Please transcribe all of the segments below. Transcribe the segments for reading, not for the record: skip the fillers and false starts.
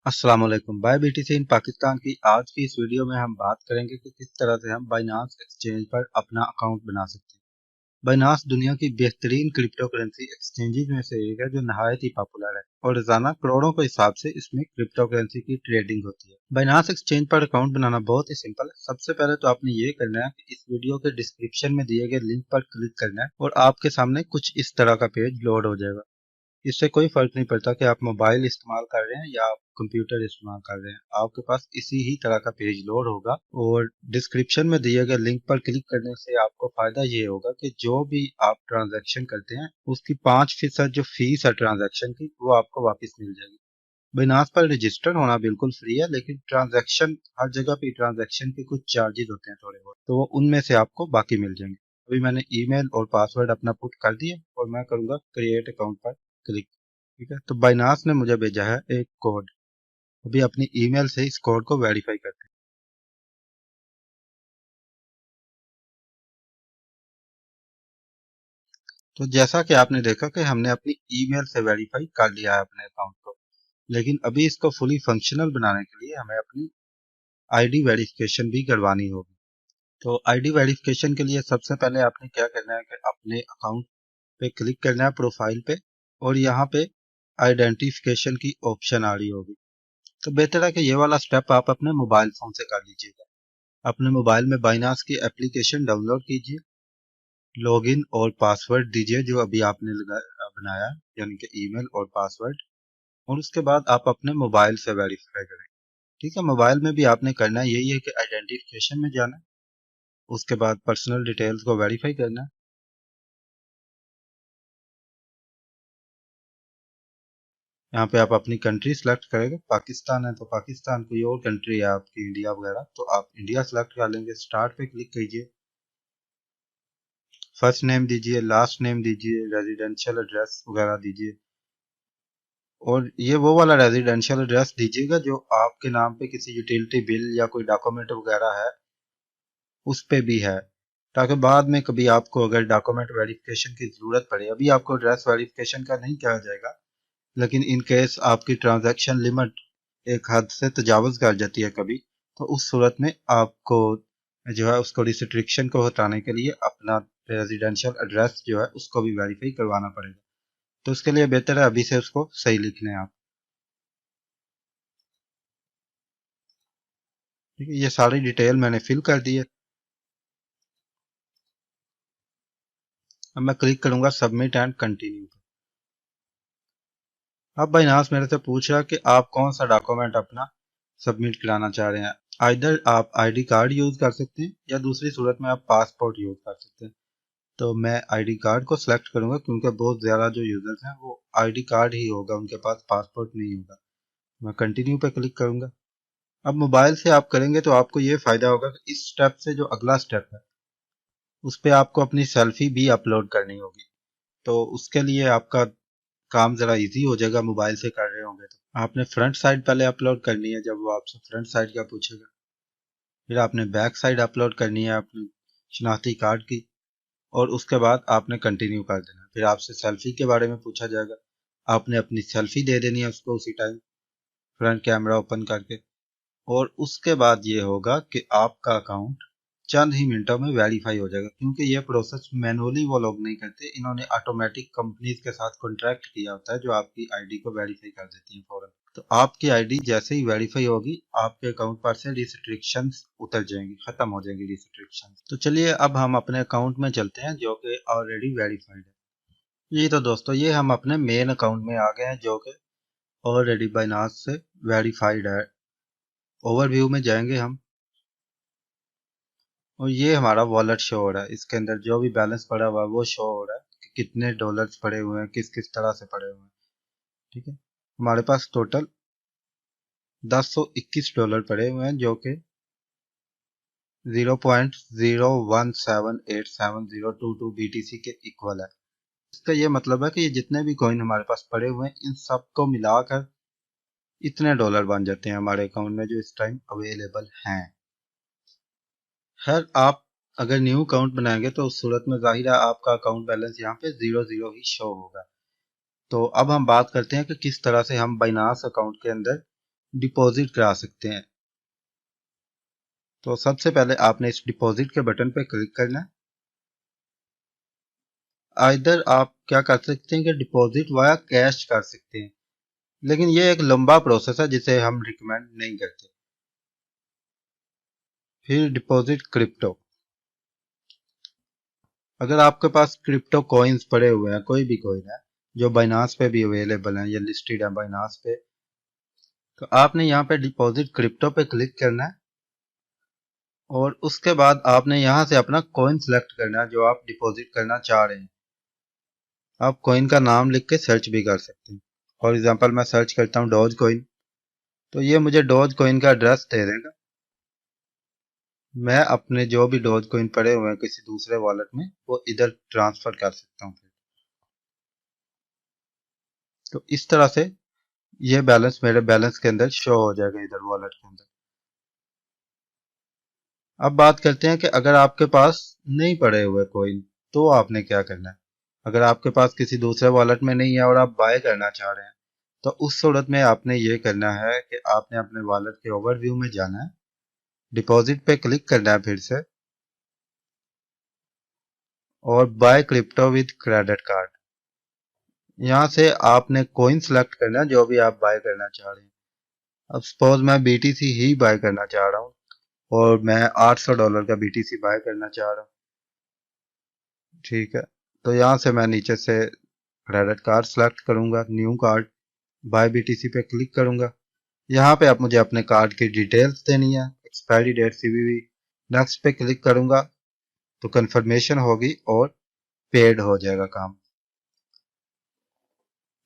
अस्सलाम वालेकुम। Bye BTC इन पाकिस्तान की आज की इस वीडियो में हम बात करेंगे कि किस तरह से हम बाइनांस एक्सचेंज पर अपना अकाउंट बना सकते हैं। बाइनांस दुनिया की बेहतरीन क्रिप्टो करेंसी एक्सचेंजेस में से एक है जो नहायत ही पॉपुलर है और रोजाना करोड़ों के हिसाब से इसमें क्रिप्टो करेंसी की ट्रेडिंग होती है। बाइनांस एक्सचेंज पर अकाउंट बनाना बहुत ही सिंपल है। सबसे पहले तो आपने ये करना है कि इस वीडियो के डिस्क्रिप्शन में दिए गए लिंक पर क्लिक करना है और आपके सामने कुछ इस तरह का पेज लोड हो जाएगा। इससे कोई फर्क नहीं पड़ता कि आप मोबाइल इस्तेमाल कर रहे हैं या आप कंप्यूटर इस्तेमाल कर रहे हैं, आपके पास इसी ही तरह का पेज लोड होगा। और डिस्क्रिप्शन में दिए गए लिंक पर क्लिक करने से आपको फायदा ये होगा कि जो भी आप ट्रांजैक्शन करते हैं उसकी 5% जो फीस है ट्रांजैक्शन की वो आपको वापस मिल जाएगी। बिनास पर रजिस्टर होना बिल्कुल फ्री है, लेकिन ट्रांजैक्शन हर जगह पे ट्रांजैक्शन के कुछ चार्जेस होते हैं थोड़े बहुत, तो वो उनमें से आपको बाकी मिल जाएंगे। अभी मैंने ईमेल और पासवर्ड अपना पुट कर दिया और मैं करूंगा क्रिएट अकाउंट पर क्लिक। ठीक है, तो बाइनास ने मुझे भेजा है एक कोड। अभी अपनी ईमेल से इस कोड को वेरीफाई करते हैं। तो जैसा कि आपने देखा कि हमने अपनी ईमेल से वेरीफाई कर लिया है अपने अकाउंट को, लेकिन अभी इसको फुली फंक्शनल बनाने के लिए हमें अपनी आईडी वेरिफिकेशन भी करवानी होगी। तो आईडी वेरिफिकेशन के लिए सबसे पहले आपने क्या करना है कि अपने अकाउंट पे क्लिक करना है प्रोफाइल पे, और यहाँ पे आइडेंटिफिकेशन की ऑप्शन आ रही होगी। तो बेहतर है कि ये वाला स्टेप आप अपने मोबाइल फोन से कर लीजिएगा। अपने मोबाइल में बाइनास की एप्लीकेशन डाउनलोड कीजिए, लॉगिन और पासवर्ड दीजिए जो अभी आपने बनाया, यानी कि ईमेल और पासवर्ड, और उसके बाद आप अपने मोबाइल से वेरीफाई करें। ठीक है, मोबाइल में भी आपने करना यही है कि आइडेंटिफिकेशन में जाना, उसके बाद पर्सनल डिटेल्स को वेरीफाई करना है। यहाँ पे आप अपनी कंट्री सेलेक्ट करेंगे, पाकिस्तान है तो पाकिस्तान, कोई और कंट्री है आपकी इंडिया वगैरह तो आप इंडिया सेलेक्ट कर लेंगे। स्टार्ट पे क्लिक कीजिए, फर्स्ट नेम दीजिए, लास्ट नेम दीजिए, रेजिडेंशियल एड्रेस वगैरह दीजिए, और ये वो वाला रेजिडेंशियल एड्रेस दीजिएगा जो आपके नाम पे किसी यूटिलिटी बिल या कोई डॉक्यूमेंट वगैरह है उस पे भी है, ताकि बाद में कभी आपको अगर डॉक्यूमेंट वेरिफिकेशन की जरूरत पड़े। अभी आपको एड्रेस वेरिफिकेशन का नहीं किया जाएगा, लेकिन इन केस आपकी ट्रांजैक्शन लिमिट एक हद से तजावज कर जाती है कभी, तो उस सूरत में आपको जो है उसको रिस्ट्रिक्शन को हटाने के लिए अपना रेजिडेंशियल एड्रेस जो है उसको भी वेरीफाई करवाना पड़ेगा। तो उसके लिए बेहतर है अभी से उसको सही लिख लें आप। ठीक है, ये सारी डिटेल मैंने फिल कर दी है। अब मैं क्लिक करूंगा सबमिट एंड कंटिन्यू। अब बाइनास मेरे से पूछ रहा है कि आप कौन सा डॉक्यूमेंट अपना सबमिट कराना चाह रहे हैं। आइदर आप आईडी कार्ड यूज कर सकते हैं या दूसरी सूरत में आप पासपोर्ट यूज कर सकते हैं। तो मैं आईडी कार्ड को सिलेक्ट करूंगा क्योंकि बहुत ज्यादा जो यूजर्स हैं वो आईडी कार्ड ही होगा, उनके पास पासपोर्ट नहीं होगा। मैं कंटिन्यू पे क्लिक करूंगा। अब मोबाइल से आप करेंगे तो आपको ये फायदा होगा कि इस स्टेप से जो अगला स्टेप है उस पे आपको अपनी सेल्फी भी अपलोड करनी होगी। तो उसके लिए आपका काम जरा इजी हो जाएगा, मोबाइल से कर रहे होंगे तो आपने फ्रंट साइड पहले अपलोड करनी है जब वो आपसे फ्रंट साइड का पूछेगा। फिर आपने बैक साइड अपलोड करनी है अपनी शनाख्ती कार्ड की, और उसके बाद आपने कंटिन्यू कर देना। फिर आपसे सेल्फी के बारे में पूछा जाएगा, आपने अपनी सेल्फी दे देनी है उसको उसी टाइम फ्रंट कैमरा ओपन करके। और उसके बाद ये होगा कि आपका अकाउंट चंद ही मिनटों में वेरीफाई हो जाएगा, क्योंकि ये प्रोसेस मैनुअली वो लोग नहीं करते, इन्होंने ऑटोमेटिक कंपनीज के साथ कॉन्ट्रैक्ट किया होता है जो आपकी आईडी को वेरीफाई कर देती है फौरन। तो आपकी आईडी जैसे ही वेरीफाई होगी आपके अकाउंट पर से रिस्ट्रिक्शंस उतर जाएंगी, खत्म हो जाएंगी रिस्ट्रिक्शंस। तो चलिए अब हम अपने अकाउंट में चलते हैं जो कि ऑलरेडी वेरीफाइड है। ये तो दोस्तों ये हम अपने मेन अकाउंट में आ गए हैं जो कि ऑलरेडी बाइनांस से वेरीफाइड है। ओवरव्यू में जाएंगे हम, और ये हमारा वॉलेट शो हो रहा है, इसके अंदर जो भी बैलेंस पड़ा हुआ है वो शो हो रहा है कि कितने डॉलर्स पड़े हुए हैं, किस किस तरह से पड़े हुए हैं। ठीक है, हमारे पास टोटल $1021 पड़े हुए हैं जो कि 0.0178702 BTC के इक्वल है। इसका ये मतलब है कि ये जितने भी कॉइन हमारे पास पड़े हुए हैं इन सबको मिलाकर इतने डॉलर बन जाते हैं हमारे अकाउंट में जो इस टाइम अवेलेबल हैं। खैर आप अगर न्यू अकाउंट बनाएंगे तो उस सूरत में जाहिर है आपका अकाउंट बैलेंस यहाँ पे 00 ही शो होगा। तो अब हम बात करते हैं कि किस तरह से हम बाइनांस अकाउंट के अंदर डिपॉजिट करा सकते हैं। तो सबसे पहले आपने इस डिपॉजिट के बटन पर क्लिक करना है। आइदर आप क्या कर सकते हैं कि डिपॉजिट वाया कैश कर सकते हैं, लेकिन ये एक लंबा प्रोसेस है जिसे हम रिकमेंड नहीं करते। फिर डिपॉजिट क्रिप्टो। अगर आपके पास क्रिप्टो कॉइन्स पड़े हुए हैं, कोई भी कॉइन है जो बाइनांस पे भी अवेलेबल है या लिस्टेड है बाइनांस पे, तो आपने यहाँ पे डिपॉजिट क्रिप्टो पे क्लिक करना है और उसके बाद आपने यहाँ से अपना कॉइन सिलेक्ट करना है जो आप डिपॉजिट करना चाह रहे हैं। आप कॉइन का नाम लिख के सर्च भी कर सकते हैं। फॉर एग्जांपल मैं सर्च करता हूँ डॉज कॉइन, तो ये मुझे डॉज कॉइन का एड्रेस दे देगा। मैं अपने जो भी डॉज कॉइन पड़े हुए हैं किसी दूसरे वॉलेट में वो इधर ट्रांसफर कर सकता हूँ। तो इस तरह से ये बैलेंस मेरे बैलेंस के अंदर शो हो जाएगा इधर वॉलेट के अंदर। अब बात करते हैं कि अगर आपके पास नहीं पड़े हुए कॉइन तो आपने क्या करना है। अगर आपके पास किसी दूसरे वॉलेट में नहीं है और आप बाय करना चाह रहे हैं, तो उस सूरत में आपने ये करना है कि आपने अपने वॉलेट के ओवरव्यू में जाना है, डिपॉजिट पे क्लिक करना है फिर से, और buy crypto with credit card. यहाँ से आपने कॉइन सेलेक्ट करना है जो भी आप बाय करना चाह रहे हैं। अब सपोज मैं बीटीसी ही बाय करना चाह रहा हूँ और मैं $800 का बीटीसी बाय करना चाह रहा हूँ। ठीक है, तो यहाँ से मैं नीचे से क्रेडिट कार्ड सेलेक्ट करूंगा, न्यू कार्ड, बाय बीटीसी पे क्लिक करूंगा। यहाँ पे आप मुझे अपने कार्ड की डिटेल्स देनी है, एक्सपायरी डेट, सीवीवी। नेक्स्ट पे क्लिक करूंगा तो कंफर्मेशन होगी और पेड हो जाएगा काम।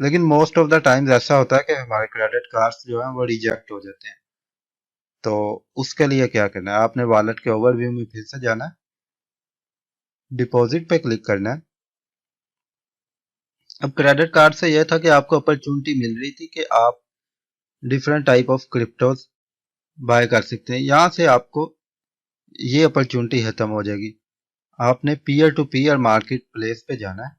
लेकिन मोस्ट ऑफ द टाइम्स ऐसा होता है कि हमारे क्रेडिट कार्ड्स जो है वो रिजेक्ट हो जाते हैं। तो उसके लिए क्या करना है, आपने वॉलेट के ओवरव्यू में फिर से जाना है, डिपॉजिट पे क्लिक करना है। अब क्रेडिट कार्ड से यह था कि आपको अपॉर्चुनिटी मिल रही थी कि आप different type of cryptos buy कर सकते हैं। यहाँ से आपको ये अपॉर्चुनिटी खत्म हो जाएगी। आपने peer to peer market place पे जाना है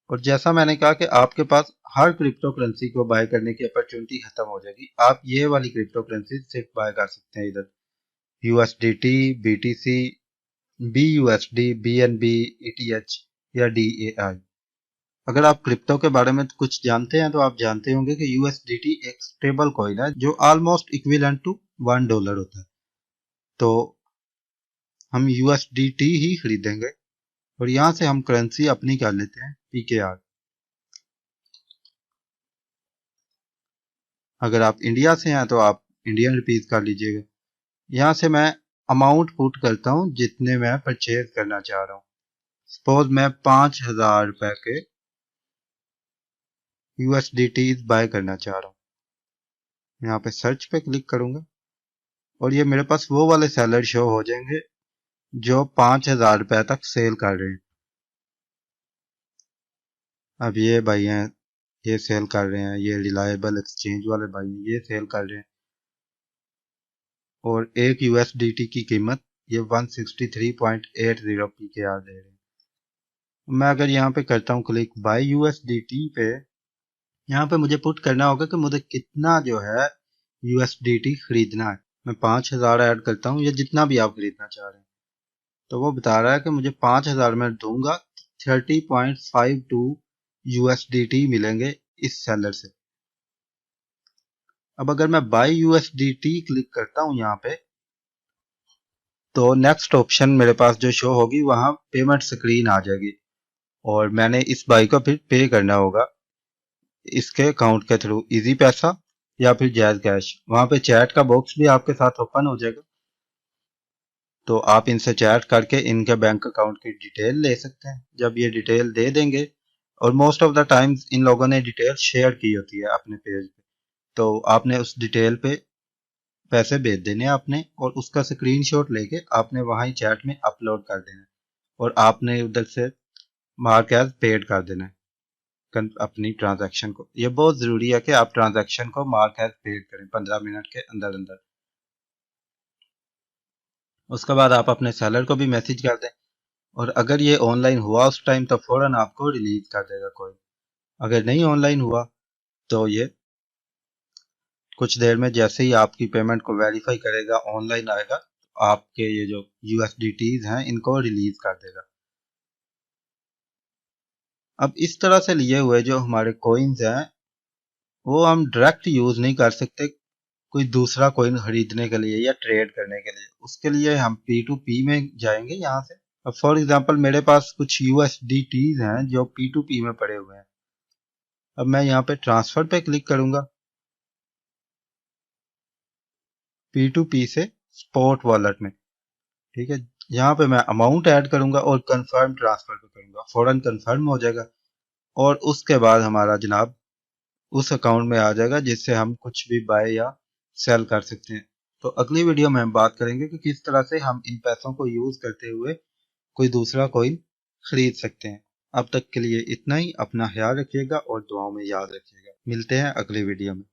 और जैसा मैंने कहा कि आपके पास हर क्रिप्टो करेंसी को बाय करने की अपॉर्चुनिटी खत्म हो जाएगी। आप ये वाली क्रिप्टो करेंसी सिर्फ बाय कर सकते हैं इधर, USDT, BTC, BUSD, BNB, ETH या डीएआई। अगर आप क्रिप्टो के बारे में कुछ जानते हैं तो आप जानते होंगे कि यूएसडीटी एक स्टेबल कॉइन है जो ऑलमोस्ट इक्विवेलेंट टू $1 होता है। तो हम यूएसडीटी ही खरीदेंगे और यहाँ से हम करेंसी अपनी कर लेते हैं पीकेआर। अगर आप इंडिया से हैं तो आप इंडियन रुपीज कर लीजिएगा। यहाँ से मैं अमाउंट पुट करता हूँ जितने मैं परचेज करना चाह रहा हूँ। सपोज मैं 5,000 रुपए के यूएसडीटी बाय करना चाह रहा हूँ। यहाँ पे सर्च पे क्लिक करूंगा और ये मेरे पास वो वाले सेलर शो हो जाएंगे जो 5,000 रुपए तक सेल कर रहे हैं। अब ये भाई हैं, ये सेल कर रहे हैं, ये रिलायबल एक्सचेंज वाले भाई हैं, ये सेल कर रहे हैं और एक यूएसडीटी की कीमत ये 163.80 पीकेआर दे रहे हैं। मैं अगर यहाँ पे करता हूँ क्लिक बाय यूएसडीटी पे, यहाँ पे मुझे पुट करना होगा कि मुझे कितना जो है यूएसडीटी खरीदना है। मैं 5,000 ऐड करता हूँ या जितना भी आप खरीदना चाह रहे हैं। तो वो बता रहा है कि मुझे 5,000 में दूंगा 30.52 यूएसडीटी मिलेंगे इस सेलर से। अब अगर मैं बाय यूएसडीटी क्लिक करता हूँ यहाँ पे, तो नेक्स्ट ऑप्शन मेरे पास जो शो होगी वहां पेमेंट स्क्रीन आ जाएगी और मैंने इस बाई को फिर पे करना होगा इसके अकाउंट के थ्रू, इजी पैसा या फिर जैज कैश। वहां पे चैट का बॉक्स भी आपके साथ ओपन हो जाएगा, तो आप इनसे चैट करके इनके बैंक अकाउंट की डिटेल ले सकते हैं। जब ये डिटेल दे देंगे, और most of the times in लोगों ने डिटेल शेयर की होती है अपने पेज पे, तो आपने उस डिटेल पे पैसे भेज देने हैं आपने और उसका स्क्रीनशॉट लेके आपने वहां ही चैट में अपलोड कर देना है और आपने उधर से मार्क एज पेड कर देना है अपनी ट्रांजैक्शन को। ये बहुत जरूरी है कि आप ट्रांजैक्शन को मार्क एज पेड करें 15 मिनट के अंदर अंदर। उसके बाद आप अपने सेलर को भी मैसेज कर दें और अगर ये ऑनलाइन हुआ उस टाइम तो फौरन आपको रिलीज कर देगा कोई। अगर नहीं ऑनलाइन हुआ तो ये कुछ देर में जैसे ही आपकी पेमेंट को वेरीफाई करेगा, ऑनलाइन आएगा, तो आपके ये जो USDTs हैं इनको रिलीज कर देगा। अब इस तरह से लिए हुए जो हमारे कॉइन्स हैं वो हम डायरेक्ट यूज नहीं कर सकते कोई दूसरा कॉइन खरीदने के लिए या ट्रेड करने के लिए। उसके लिए हम P2P में जाएंगे यहाँ से। अब फॉर एग्जांपल मेरे पास कुछ USDTs हैं जो P2P में पड़े हुए हैं। अब मैं यहाँ पे ट्रांसफर पे क्लिक करूंगा, P2P से स्पॉट वॉलेट में। ठीक है, यहाँ पे मैं अमाउंट ऐड करूंगा और कंफर्म ट्रांसफर पे करूंगा, फौरन कंफर्म हो जाएगा और उसके बाद हमारा जनाब उस अकाउंट में आ जाएगा जिससे हम कुछ भी बाय या सेल कर सकते हैं। तो अगली वीडियो में हम बात करेंगे कि किस तरह से हम इन पैसों को यूज करते हुए कोई दूसरा कॉइन खरीद सकते हैं। अब तक के लिए इतना ही। अपना ख्याल रखिएगा और दुआओं में याद रखिएगा। मिलते हैं अगली वीडियो में।